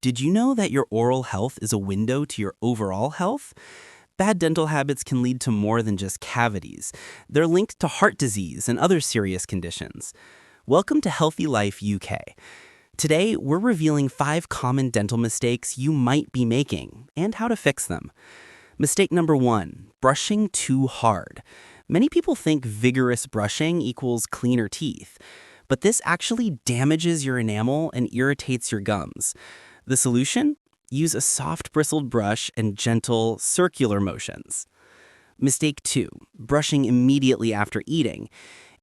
Did you know that your oral health is a window to your overall health? Bad dental habits can lead to more than just cavities. They're linked to heart disease and other serious conditions. Welcome to Healthy Life UK. Today, we're revealing 5 common dental mistakes you might be making and how to fix them. Mistake number 1, brushing too hard. Many people think vigorous brushing equals cleaner teeth, but this actually damages your enamel and irritates your gums. The solution? Use a soft bristled brush and gentle, circular motions. Mistake 2, brushing immediately after eating.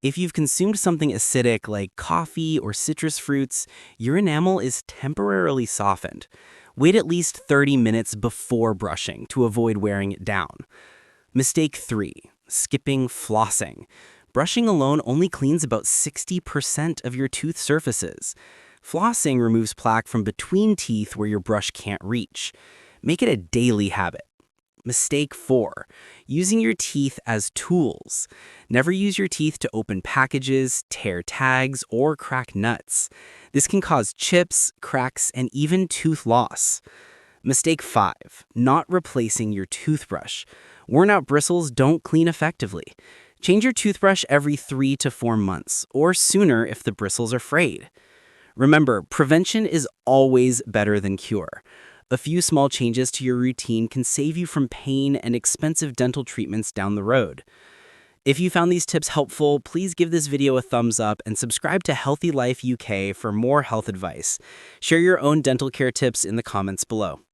If you've consumed something acidic like coffee or citrus fruits, your enamel is temporarily softened. Wait at least 30 minutes before brushing to avoid wearing it down. Mistake 3, skipping flossing. Brushing alone only cleans about 60% of your tooth surfaces. Flossing removes plaque from between teeth where your brush can't reach. Make it a daily habit. Mistake 4, using your teeth as tools. Never use your teeth to open packages, tear tags, or crack nuts. This can cause chips, cracks, and even tooth loss. Mistake 5, not replacing your toothbrush. Worn out bristles don't clean effectively. Change your toothbrush every 3 to 4 months, or sooner if the bristles are frayed. Remember, prevention is always better than cure. A few small changes to your routine can save you from pain and expensive dental treatments down the road. If you found these tips helpful, please give this video a thumbs up and subscribe to Healthy Life UK for more health advice. Share your own dental care tips in the comments below.